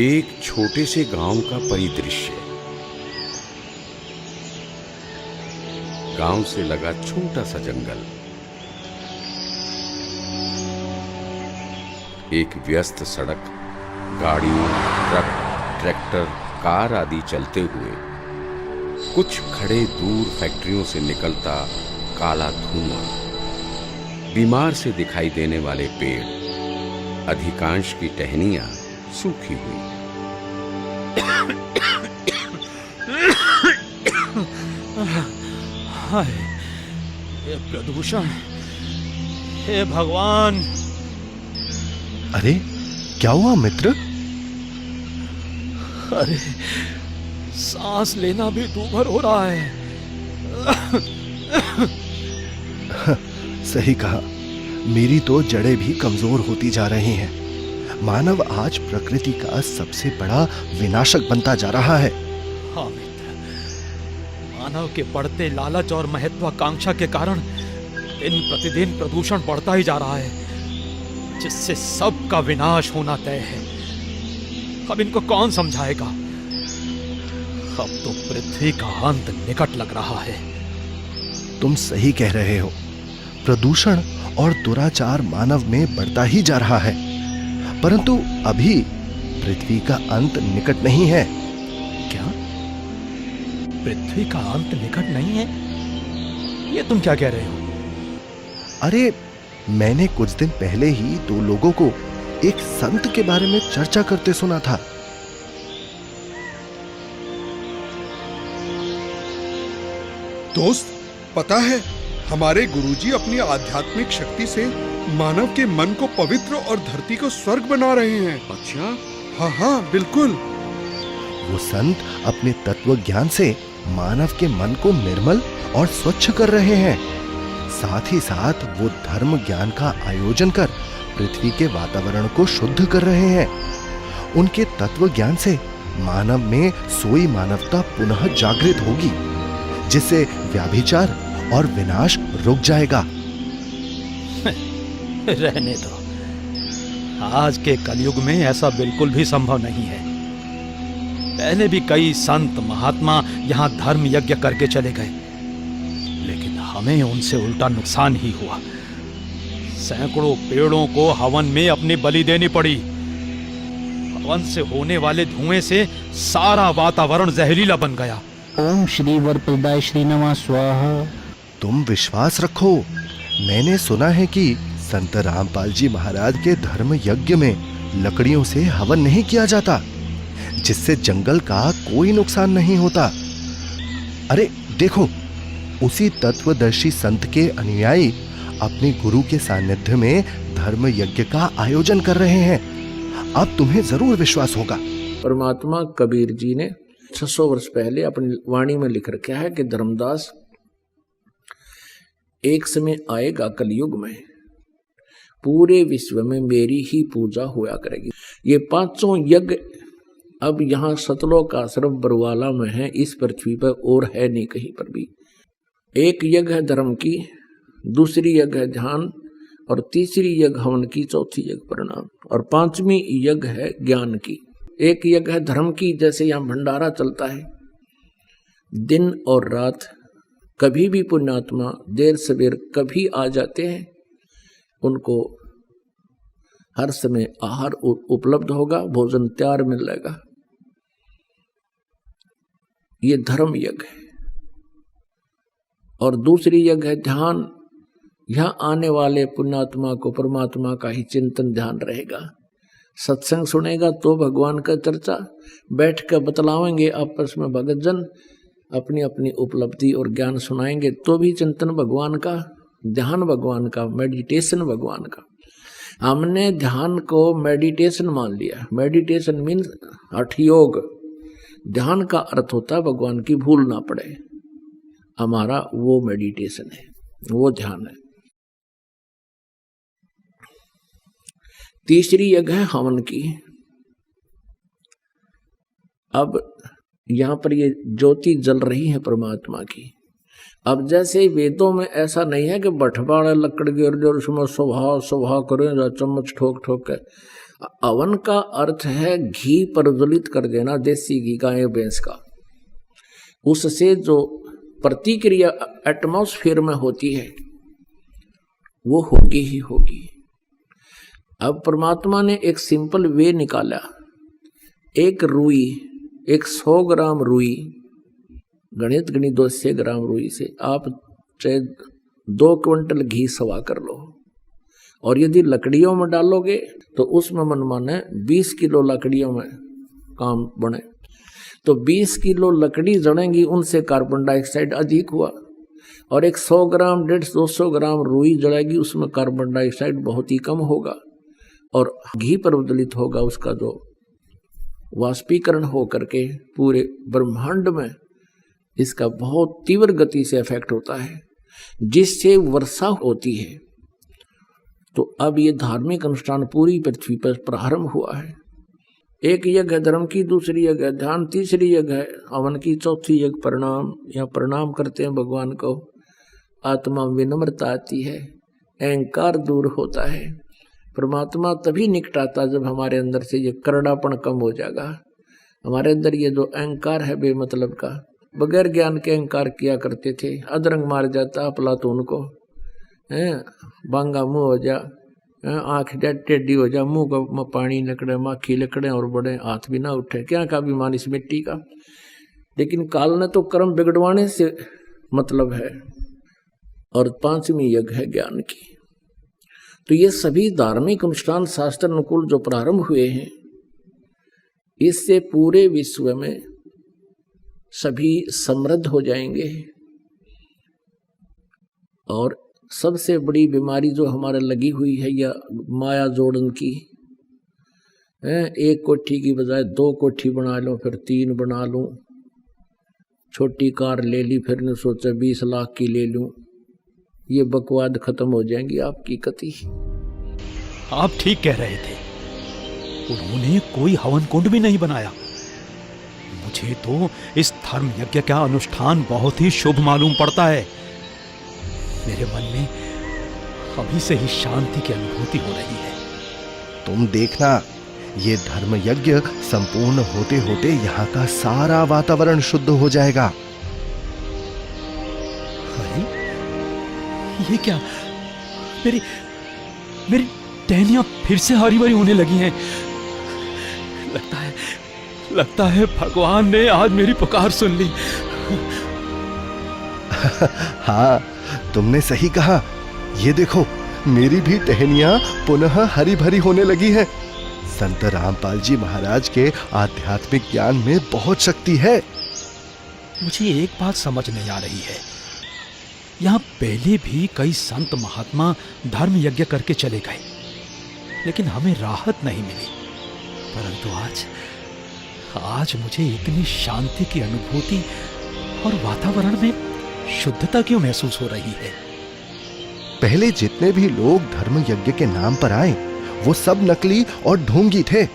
एक छोटे से गांव का परिदृश्य। गांव से लगा छोटा सा जंगल, एक व्यस्त सड़क, गाड़ियों, ट्रक, ट्रैक्टर, कार आदि चलते हुए, कुछ खड़े दूर फैक्ट्रियों से निकलता काला धुआं, बीमार से दिखाई देने वाले पेड़, अधिकांश की टहनियां सूखी हुई। हाय, ये प्रदूषण, हे भगवान! अरे क्या हुआ मित्र? अरे सांस लेना भी दूभर हो रहा है। सही कहा, मेरी तो जड़ें भी कमजोर होती जा रही हैं। मानव आज प्रकृति का सबसे बड़ा विनाशक बनता जा रहा है। हाँ मित्र, मानव के बढ़ते लालच और महत्वाकांक्षा के कारण दिन प्रतिदिन प्रदूषण बढ़ता ही जा रहा है, जिससे सबका विनाश होना तय है। अब इनको कौन समझाएगा? अब तो पृथ्वी का अंत निकट लग रहा है। तुम सही कह रहे हो। प्रदूषण और दुराचार मानव में बढ़ता ही जा रहा है, परंतु अभी पृथ्वी का अंत निकट नहीं है। क्या? पृथ्वी का अंत निकट नहीं है? ये तुम क्या कह रहे हो? अरे मैंने कुछ दिन पहले ही दो लोगों को एक संत के बारे में चर्चा करते सुना था। दोस्त, पता है, हमारे गुरुजी अपनी आध्यात्मिक शक्ति से मानव के मन को पवित्र और धरती को स्वर्ग बना रहे हैं। अच्छा? हाँ, बिल्कुल। वो संत अपने तत्व ज्ञान से मानव के मन को निर्मल और स्वच्छ कर रहे हैं। साथ ही साथ वो धर्म ज्ञान का आयोजन कर पृथ्वी के वातावरण को शुद्ध कर रहे हैं। उनके तत्व ज्ञान से मानव में सोई मानवता पुनः जागृत होगी, जिससे व्याभिचार और विनाश रुक जाएगा। रहने दो, आज के कलयुग में ऐसा बिल्कुल भी संभव नहीं है। पहले भी कई संत महात्मा यहाँ धर्म यज्ञ करके चले गए, लेकिन हमें उनसे उल्टा नुकसान ही हुआ। सैकड़ों पेड़ों को हवन में अपनी बलि देनी पड़ी। हवन से होने वाले धुएं से सारा वातावरण जहरीला बन गया। ओम श्री वरप्रदाय श्री नमः स्वाहा। तुम विश्वास रखो, मैंने सुना है कि संत रामपाल जी महाराज के धर्म यज्ञ में लकड़ियों से हवन नहीं किया जाता, जिससे जंगल का कोई नुकसान नहीं होता। अरे देखो, उसी तत्वदर्शी संत के अनुयायी अपने गुरु के सानिध्य में धर्म यज्ञ का आयोजन कर रहे हैं। अब तुम्हें जरूर विश्वास होगा। परमात्मा कबीर जी ने 600 वर्ष पहले अपनी वाणी में लिख रखा है कि धर्मदास, एक समय आएगा कलयुग में, पूरे विश्व में मेरी ही पूजा हुआ करेगी। ये 500 यज्ञ अब यहाँ सतलोक आश्रम बरवाला में है, इस पृथ्वी पर और है नहीं कहीं पर भी। एक यज्ञ है धर्म की, दूसरी यज्ञ है ध्यान, और तीसरी यज्ञ हवन की, चौथी यज्ञ प्रणाम, और पांचवी यज्ञ है ज्ञान की। एक यज्ञ है धर्म की, जैसे यहाँ भंडारा चलता है दिन और रात, कभी भी पुण्यात्मा देर सवेर कभी आ जाते हैं, उनको हर समय आहार उपलब्ध होगा, भोजन तैयार मिलेगा। ये धर्म यज्ञ है। और दूसरी यज्ञ है ध्यान। यहाँ आने वाले पुण्यात्मा को परमात्मा का ही चिंतन ध्यान रहेगा। सत्संग सुनेगा तो भगवान का चर्चा, बैठ कर बतलावेंगे आपस में भगत जन, अपनी अपनी उपलब्धि और ज्ञान सुनाएंगे तो भी चिंतन भगवान का, ध्यान भगवान का, मेडिटेशन भगवान का। हमने ध्यान को मेडिटेशन मान लिया। मेडिटेशन मीन्स हठ योग। ध्यान का अर्थ होता है भगवान की भूल ना पड़े। हमारा वो मेडिटेशन है, वो ध्यान है। तीसरी यज्ञ है हवन की। अब यहाँ पर ये ज्योति जल रही है परमात्मा की। अब जैसे वेदों में ऐसा नहीं है कि बठवाड़ा लकड़ गिर जो उसमें सुबह सुबह करें चम्मच ठोक ठोक कर। हवन का अर्थ है घी प्रज्वलित कर देना, देसी घी गाय भैंस का। उससे जो प्रतिक्रिया एटमॉस्फेयर में होती है वो होगी ही होगी। अब परमात्मा ने एक सिंपल वे निकाला। एक रुई, एक 100 ग्राम रुई, गणित 200 ग्राम रुई से आप चाहे 2 क्विंटल घी सवा कर लो, और यदि लकड़ियों में डालोगे तो उसमें मनमाने 20 किलो लकड़ियों में काम बने। तो 20 किलो लकड़ी जड़ेंगी, उनसे कार्बन डाइऑक्साइड अधिक हुआ, और एक 100 ग्राम 150-200 ग्राम रुई जड़ेगी, उसमें कार्बन डाइऑक्साइड बहुत ही कम होगा, और घी प्रज्वलित होगा। उसका जो वाष्पीकरण हो करके पूरे ब्रह्मांड में इसका बहुत तीव्र गति से इफेक्ट होता है, जिससे वर्षा होती है। तो अब ये धार्मिक अनुष्ठान पूरी पृथ्वी पर प्रारंभ हुआ है। एक यज्ञ है धर्म की, दूसरी यज्ञ है ध्यान, तीसरी यज्ञ है हवन की, चौथी यज्ञ प्रणाम, या प्रणाम करते हैं भगवान को। आत्मा में विनम्रता आती है, अहंकार दूर होता है। परमात्मा तभी निकट आता जब हमारे अंदर से ये करड़ापन कम हो जाएगा। हमारे अंदर ये जो अहंकार है बेमतलब का, बगैर ज्ञान के अहंकार किया करते थे, अदरंग मार जाता अफलातून को, बांगा मुंह हो जा, आँख टेढ़ी हो जा, मुंह को पानी निकले, माखी निकले, और बड़े हाथ भी ना उठे, क्या का अभिमान इस मिट्टी का। लेकिन काल ने तो कर्म बिगड़वाने से मतलब है। और 5वीं यज्ञ है ज्ञान की। तो ये सभी धार्मिक अनुष्ठान शास्त्र अनुकूल जो प्रारंभ हुए हैं, इससे पूरे विश्व में सभी समृद्ध हो जाएंगे। और सबसे बड़ी बीमारी जो हमारे लगी हुई है या माया जोड़न की है, एक कोठी की बजाय 2 कोठी बना लो, फिर 3 बना लूं, छोटी कार ले ली, फिर ने सोचा 20 लाख की ले लूं, ये बकवाद खत्म हो जाएंगी आपकी कति। आप ठीक कह रहे थे, उन्होंने कोई हवन कुंड भी नहीं बनाया। मुझे तो इस धर्म यज्ञ का अनुष्ठान बहुत ही शुभ मालूम पड़ता है। मेरे मन में अभी से ही शांति की अनुभूति हो रही है। तुम देखना, ये धर्म यज्ञ संपूर्ण होते होते यहाँ का सारा वातावरण शुद्ध हो जाएगा। अरे ये क्या, मेरी टहनियां फिर से हरी भरी होने लगी हैं। लगता है भगवान ने आज मेरी पुकार सुन ली। हाँ, तुमने सही कहा। ये देखो, मेरी भी टहनियां पुनः हरी भरी होने लगी हैं। संत रामपाल जी महाराज के आध्यात्मिक ज्ञान में बहुत शक्ति है। मुझे एक बात समझ नहीं आ रही है। यहाँ पहले भी कई संत महात्मा धर्म यज्ञ करके चले गए, लेकिन हमें राहत नहीं मिली। परंतु आज मुझे इतनी शांति की अनुभूति और वातावरण में शुद्धता क्यों महसूस हो रही है? पहले जितने भी लोग धर्म यज्ञ के नाम पर आए, वो सब नकली और ढोंगी थे।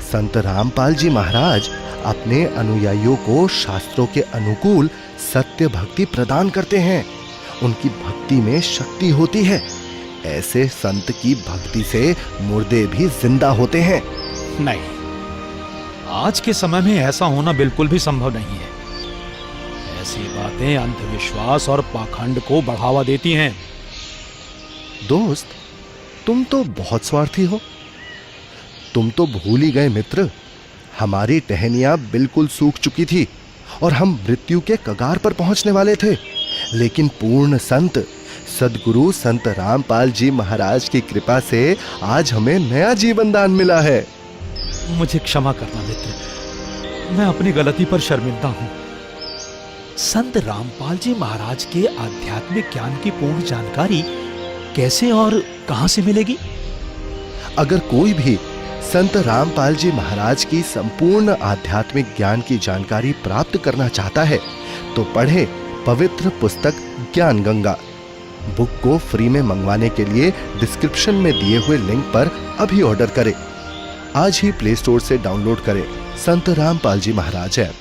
संत रामपाल जी महाराज अपने अनुयायियों को शास्त्रों के अनुकूल सत्य भक्ति प्रदान करते हैं। उनकी भक्ति में शक्ति होती है। ऐसे संत की भक्ति से मुर्दे भी जिंदा होते हैं। नहीं, आज के समय में ऐसा होना बिल्कुल भी संभव नहीं है। ऐसी बातें अंधविश्वास और पाखंड को बढ़ावा देती हैं। दोस्त, तुम तो बहुत स्वार्थी हो। तुम तो भूल ही गए मित्र, हमारी टहनियां बिल्कुल सूख चुकी थी और हम मृत्यु के कगार पर पहुंचने वाले थे। लेकिन पूर्ण संत सद्गुरु संत रामपाल जी महाराज की कृपा से आज हमें नया जीवन दान मिला है। मुझे क्षमा करना मित्र, मैं अपनी गलती पर शर्मिंदा हूं। संत रामपाल जी महाराज के आध्यात्मिक ज्ञान की पूर्ण जानकारी कैसे और कहां से मिलेगी? अगर कोई भी संत रामपाल जी महाराज की संपूर्ण आध्यात्मिक ज्ञान की जानकारी प्राप्त करना चाहता है तो पढ़े पवित्र पुस्तक ज्ञान गंगा। बुक को फ्री में मंगवाने के लिए डिस्क्रिप्शन में दिए हुए लिंक पर अभी ऑर्डर करें। आज ही प्ले स्टोर से डाउनलोड करें संत रामपाल जी महाराज ऐप।